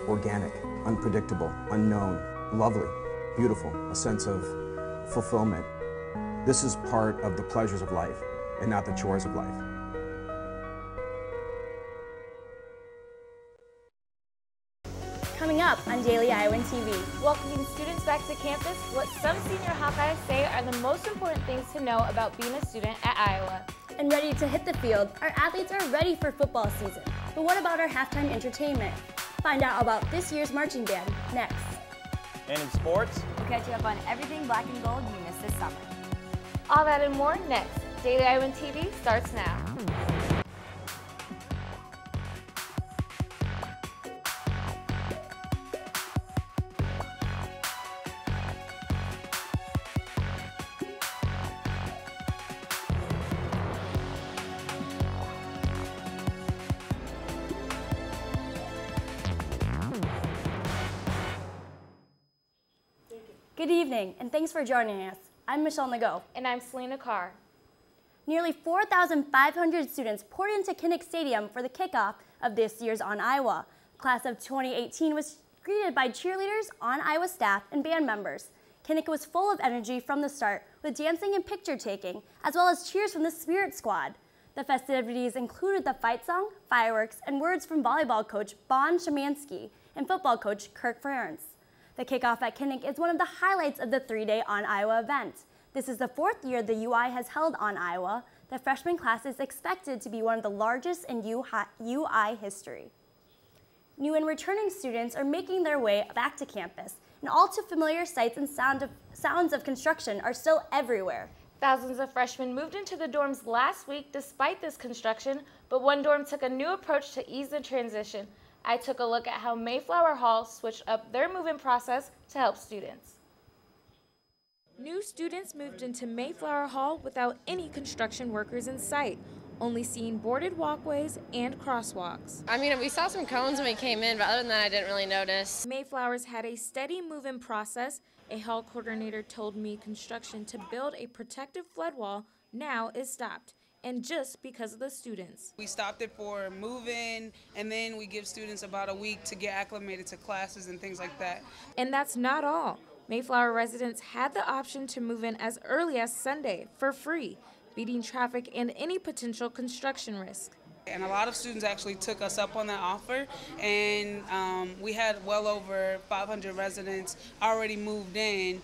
organic, unpredictable, unknown, lovely, beautiful, a sense of fulfillment. This is part of the pleasures of life and not the chores of life. Coming up on Daily Iowan TV. Welcoming students back to campus, what some senior Hawkeyes say are the most important things to know about being a student at Iowa. And ready to hit the field, our athletes are ready for football season. But what about our halftime entertainment? Find out about this year's marching band next. And in sports, we'll catch you up on everything black and gold you missed this summer. All that and more next. Daily Iowan TV starts now. Good evening, and thanks for joining us. I'm Michelle Nago. And I'm Selena Carr. Nearly 4,500 students poured into Kinnick Stadium for the kickoff of this year's On Iowa. The class of 2018 was greeted by cheerleaders, On Iowa staff, and band members. Kinnick was full of energy from the start, with dancing and picture taking, as well as cheers from the Spirit Squad. The festivities included the fight song, fireworks, and words from volleyball coach Bon Shemansky and football coach Kirk Ferentz. The kickoff at Kinnick is one of the highlights of the three-day On Iowa event. This is the fourth year the UI has held On Iowa. The freshman class is expected to be one of the largest in UI history. New and returning students are making their way back to campus, and all too familiar sights and sounds of construction are still everywhere. Thousands of freshmen moved into the dorms last week despite this construction, but one dorm took a new approach to ease the transition. I took a look at how Mayflower Hall switched up their move-in process to help students. New students moved into Mayflower Hall without any construction workers in sight, only seeing boarded walkways and crosswalks. I mean, we saw some cones when we came in, but other than that, I didn't really notice. Mayflower's had a steady move-in process. A hall coordinator told me construction to build a protective flood wall now is stopped, and just because of the students. We stopped it for move-in, and then we give students about a week to get acclimated to classes and things like that. And that's not all. Mayflower residents had the option to move in as early as Sunday for free, beating traffic and any potential construction risk. And a lot of students actually took us up on that offer, and we had well over 500 residents already moved in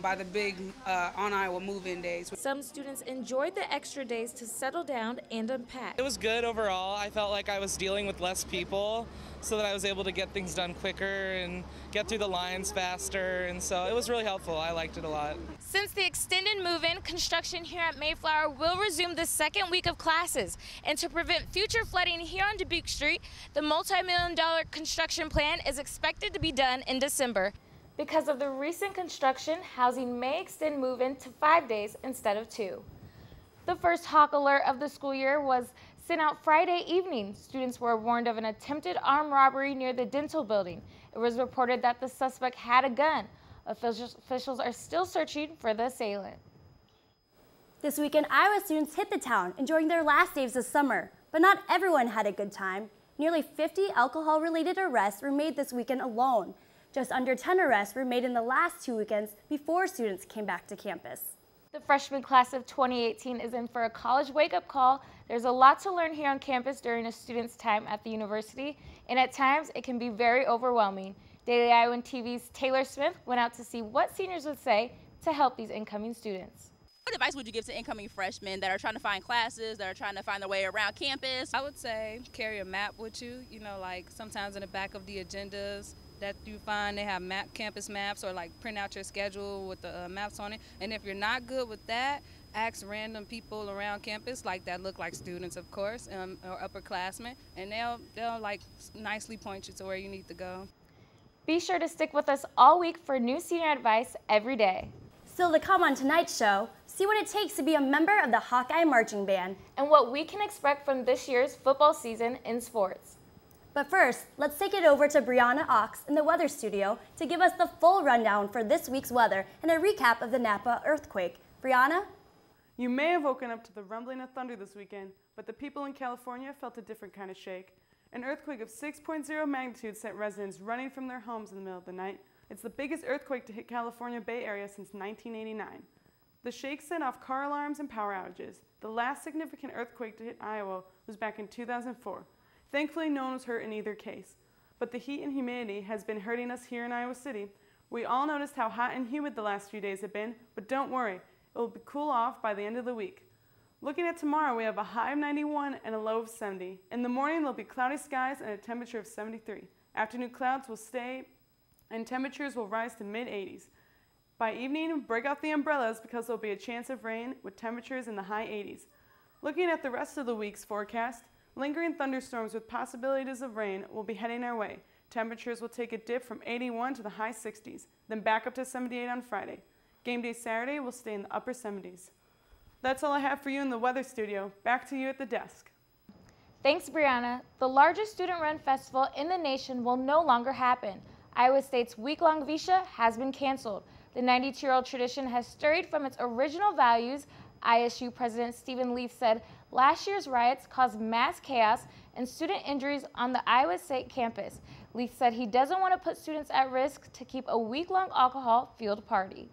by the big On Iowa move-in days. Some students enjoyed the extra days to settle down and unpack. It was good overall. I felt like I was dealing with less people, so that I was able to get things done quicker and get through the lines faster, and so it was really helpful. I liked it a lot. Since the extended move-in, construction here at Mayflower will resume the second week of classes. And to prevent future flooding here on Dubuque Street, the multi-million-dollar construction plan is expected to be done in December. Because of the recent construction, housing may extend move-in to 5 days instead of 2. The first Hawk alert of the school year was sent out Friday evening. Students were warned of an attempted armed robbery near the dental building. It was reported that the suspect had a gun. Officials are still searching for the assailant. This weekend, Iowa students hit the town, enjoying their last days of summer. But not everyone had a good time. Nearly 50 alcohol-related arrests were made this weekend alone. Just under 10 arrests were made in the last 2 weekends before students came back to campus. The freshman class of 2018 is in for a college wake-up call. There's a lot to learn here on campus during a student's time at the university, and at times it can be very overwhelming. Daily Iowan TV's Taylor Smith went out to see what seniors would say to help these incoming students. What advice would you give to incoming freshmen that are trying to find classes, that are trying to find their way around campus? I would say carry a map with you. You know, like sometimes in the back of the agendas that you find, they have campus maps, or like print out your schedule with the maps on it. And if you're not good with that, ask random people around campus, like that look like students, of course, or upperclassmen, and they'll like nicely point you to where you need to go. Be sure to stick with us all week for new senior advice every day. Still to come on tonight's show, see what it takes to be a member of the Hawkeye Marching Band and what we can expect from this year's football season in sports. But first, let's take it over to Brianna Ox in the weather studio to give us the full rundown for this week's weather and a recap of the Napa earthquake. Brianna? You may have woken up to the rumbling of thunder this weekend, but the people in California felt a different kind of shake. An earthquake of 6.0 magnitude sent residents running from their homes in the middle of the night. It's the biggest earthquake to hit California Bay Area since 1989. The shake set off car alarms and power outages. The last significant earthquake to hit Iowa was back in 2004. Thankfully, no one was hurt in either case. But the heat and humidity has been hurting us here in Iowa City. We all noticed how hot and humid the last few days have been, but don't worry, it will cool off by the end of the week. Looking at tomorrow, we have a high of 91 and a low of 70. In the morning, there'll be cloudy skies and a temperature of 73. Afternoon clouds will stay and temperatures will rise to mid-80s. By evening, break out the umbrellas because there'll be a chance of rain with temperatures in the high 80s. Looking at the rest of the week's forecast, lingering thunderstorms with possibilities of rain will be heading our way. Temperatures will take a dip from 81 to the high 60s, then back up to 78 on Friday. Game day Saturday will stay in the upper 70s. That's all I have for you in the weather studio. Back to you at the desk. Thanks, Brianna. The largest student-run festival in the nation will no longer happen. Iowa State's week-long Visha has been canceled. The 92-year-old tradition has strayed from its original values. ISU President Stephen Leaf said last year's riots caused mass chaos and student injuries on the Iowa State campus. Leaf said he doesn't want to put students at risk to keep a week-long alcohol-fueled party.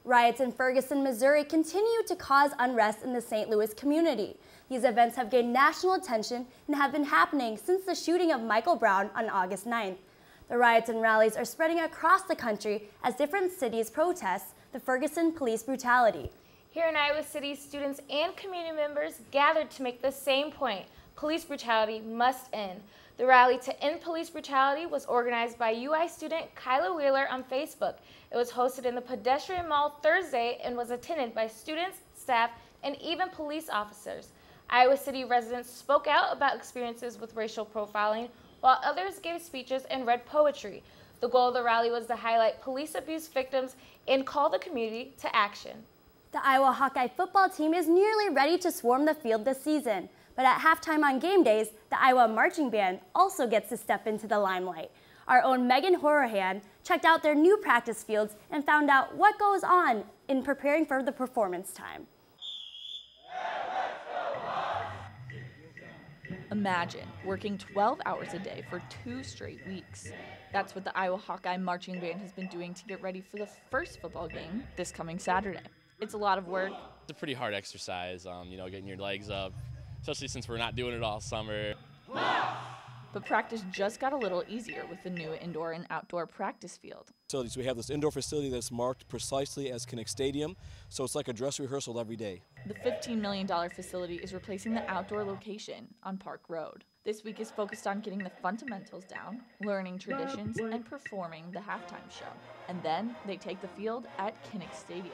Riots in Ferguson, Missouri continue to cause unrest in the St. Louis community. These events have gained national attention and have been happening since the shooting of Michael Brown on August 9th. The riots and rallies are spreading across the country as different cities protest the Ferguson police brutality. Here in Iowa City, students and community members gathered to make the same point. Police brutality must end. The rally to end police brutality was organized by UI student Kyla Wheeler on Facebook. It was hosted in the Pedestrian Mall Thursday and was attended by students, staff, and even police officers. Iowa City residents spoke out about experiences with racial profiling, while others gave speeches and read poetry. The goal of the rally was to highlight police abuse victims and call the community to action. The Iowa Hawkeye football team is nearly ready to swarm the field this season. But at halftime on game days, the Iowa marching band also gets to step into the limelight. Our own Megan Horahan checked out their new practice fields and found out what goes on in preparing for the performance time. Imagine working 12 hours a day for 2 straight weeks. That's what the Iowa Hawkeye marching band has been doing to get ready for the first football game this coming Saturday. It's a lot of work. It's a pretty hard exercise, getting your legs up, especially since we're not doing it all summer. But practice just got a little easier with the new indoor and outdoor practice field. We have this indoor facility that's marked precisely as Kinnick Stadium, so it's like a dress rehearsal every day. The $15 million facility is replacing the outdoor location on Park Road. This week is focused on getting the fundamentals down, learning traditions, and performing the halftime show. And then they take the field at Kinnick Stadium,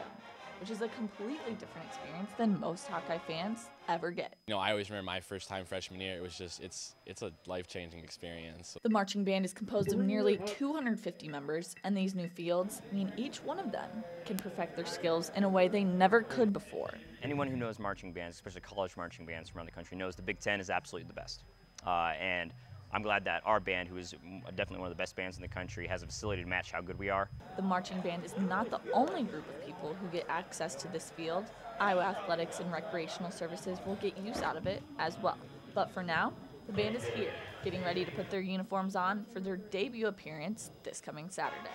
which is a completely different experience than most Hawkeye fans ever get. I always remember my first time freshman year. It was just, it's a life-changing experience. The marching band is composed of nearly 250 members, and these new fields mean each one of them can perfect their skills in a way they never could before. Anyone who knows marching bands, especially college marching bands from around the country, knows the Big Ten is absolutely the best. And I'm glad that our band, who is definitely one of the best bands in the country, has a facility to match how good we are. The marching band is not the only group of people who get access to this field. Iowa Athletics and Recreational Services will get use out of it as well. But for now, the band is here, getting ready to put their uniforms on for their debut appearance this coming Saturday.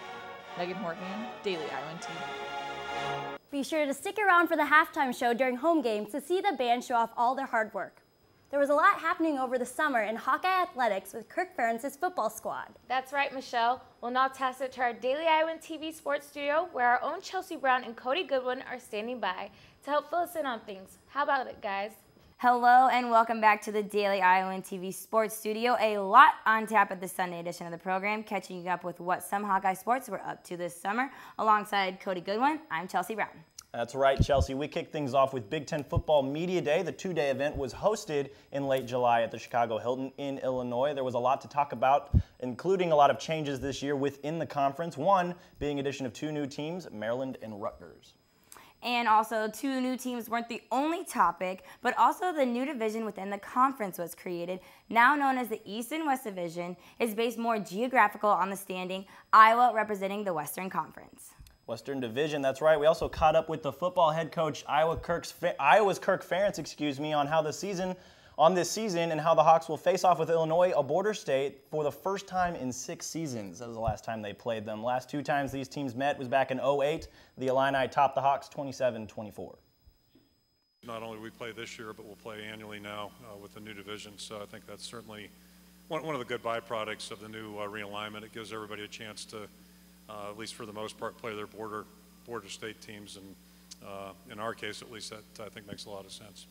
Megan Horgan, Daily Iowan TV. Be sure to stick around for the halftime show during home games to see the band show off all their hard work. There was a lot happening over the summer in Hawkeye Athletics with Kirk Ferentz's football squad. That's right, Michelle. We'll now toss it to our Daily Iowan TV sports studio, where our own Chelsea Brown and Cody Goodwin are standing by to help fill us in on things. How about it, guys? Hello and welcome back to the Daily Iowan TV sports studio. A lot on tap at the Sunday edition of the program, catching you up with what some Hawkeye sports were up to this summer. Alongside Cody Goodwin, I'm Chelsea Brown. That's right, Chelsea. We kicked things off with Big Ten Football Media Day. The 2-day event was hosted in late July at the Chicago Hilton in Illinois. There was a lot to talk about, including a lot of changes this year within the conference. One being addition of 2 new teams, Maryland and Rutgers. And also, 2 new teams weren't the only topic, but also the new division within the conference was created. Now known as the East and West Division, is based more geographical on the standing, Iowa representing the Western Conference. Western Division, that's right. We also caught up with the football head coach, Iowa's Kirk Ferentz, on how the season on this season and how the Hawks will face off with Illinois, a border state, for the first time in 6 seasons. That was the last time they played them. Last 2 times these teams met was back in 2008. The Illini topped the Hawks 27-24. Not only we play this year, but we'll play annually now with the new division. So I think that's certainly one of the good byproducts of the new realignment. It gives everybody a chance to, at least for the most part, play their border state teams. And in our case, at least, that I think makes a lot of sense.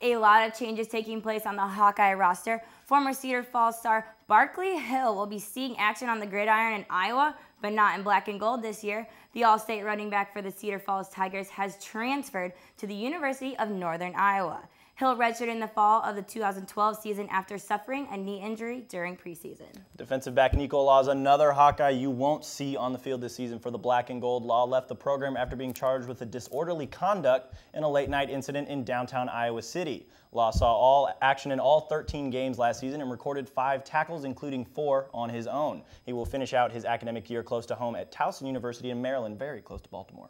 A lot of changes taking place on the Hawkeye roster. Former Cedar Falls star Barkley Hill will be seeing action on the gridiron in Iowa, but not in black and gold this year. The All-State running back for the Cedar Falls Tigers has transferred to the University of Northern Iowa. Hill redshirted in the fall of the 2012 season after suffering a knee injury during preseason. Defensive back Nico Law is another Hawkeye you won't see on the field this season for the black and gold. Law left the program after being charged with a disorderly conduct in a late-night incident in downtown Iowa City. Law saw all action in all 13 games last season and recorded 5 tackles, including 4 on his own. He will finish out his academic year close to home at Towson University in Maryland, very close to Baltimore.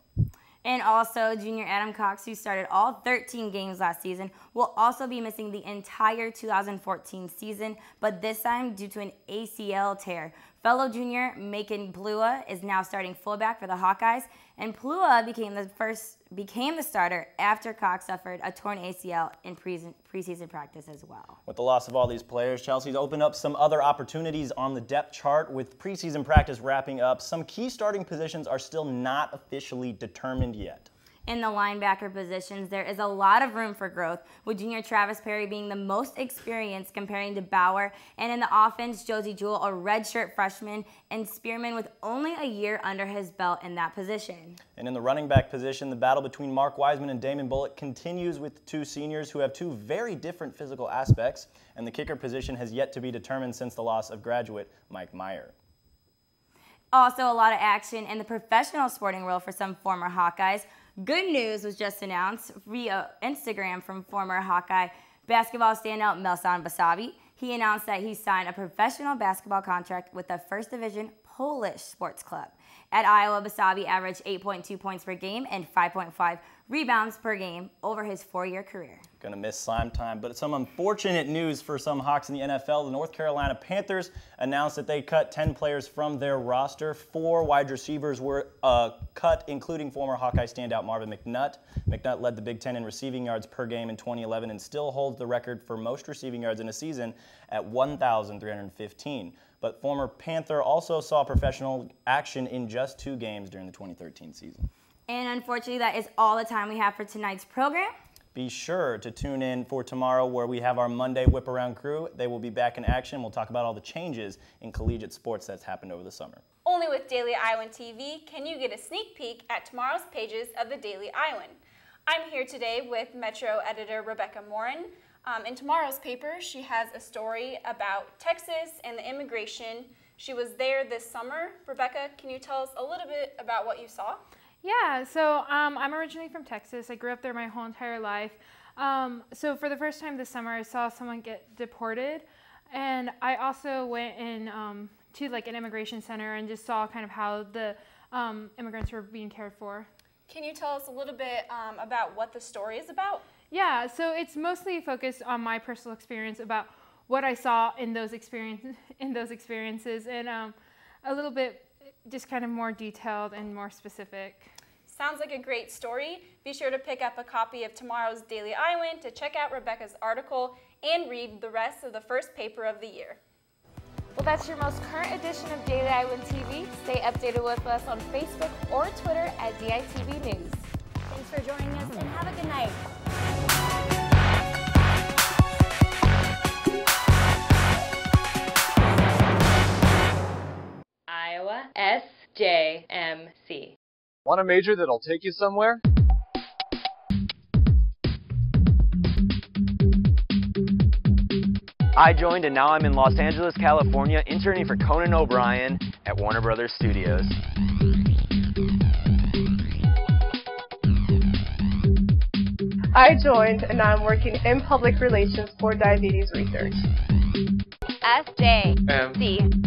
And also, junior Adam Cox, who started all 13 games last season, will also be missing the entire 2014 season, but this time due to an ACL tear. Fellow junior Macon Plua is now starting fullback for the Hawkeyes, and Plua became the starter after Cox suffered a torn ACL in preseason practice as well. With the loss of all these players, Chelsea's opened up some other opportunities on the depth chart. With preseason practice wrapping up, some key starting positions are still not officially determined yet. In the linebacker positions, there is a lot of room for growth, with junior Travis Perry being the most experienced comparing to Bauer, and in the offense, Josie Jewell, a redshirt freshman, and Spearman with only a year under his belt in that position. And in the running back position, the battle between Mark Wiseman and Damon Bullock continues with 2 seniors who have 2 very different physical aspects, and the kicker position has yet to be determined since the loss of graduate Mike Meyer. Also, a lot of action in the professional sporting world for some former Hawkeyes. Good news was just announced via Instagram from former Hawkeye basketball standout Melsan Basabi. He announced that he signed a professional basketball contract with the First Division Polish sports club. At Iowa, Basabi averaged 8.2 points per game and 5.5 rebounds per game over his 4-year career. Gonna miss slime time, but some unfortunate news for some Hawks in the NFL. The North Carolina Panthers announced that they cut 10 players from their roster. 4 wide receivers were cut, including former Hawkeye standout Marvin McNutt. McNutt led the Big Ten in receiving yards per game in 2011 and still holds the record for most receiving yards in a season at 1,315. But former Panther also saw professional action in just 2 games during the 2013 season. And unfortunately, that is all the time we have for tonight's program. Be sure to tune in for tomorrow where we have our Monday Whip Around crew. They will be back in action. We'll talk about all the changes in collegiate sports that's happened over the summer. Only with Daily Iowan TV can you get a sneak peek at tomorrow's pages of the Daily Iowan. I'm here today with Metro editor Rebecca Morin. In tomorrow's paper, she has a story about Texas and the immigration. She was there this summer. Rebecca, can you tell us a little bit about what you saw? Yeah, so I'm originally from Texas. I grew up there my whole entire life. So for the first time this summer, I saw someone get deported. And I also went in to like an immigration center and just saw kind of how the immigrants were being cared for. Can you tell us a little bit about what the story is about? Yeah, so it's mostly focused on my personal experience about what I saw in those experiences, and a little bit just kind of more detailed and more specific. Sounds like a great story. Be sure to pick up a copy of tomorrow's Daily Iowan to check out Rebecca's article and read the rest of the first paper of the year. Well, that's your most current edition of Daily Iowan TV. Stay updated with us on Facebook or Twitter at DITV News. Thanks for joining us and have a good night. Iowa SJMC. Want a major that'll take you somewhere? I joined and now I'm in Los Angeles, California, interning for Conan O'Brien at Warner Brothers Studios. I joined and now I'm working in public relations for diabetes research. SJMC.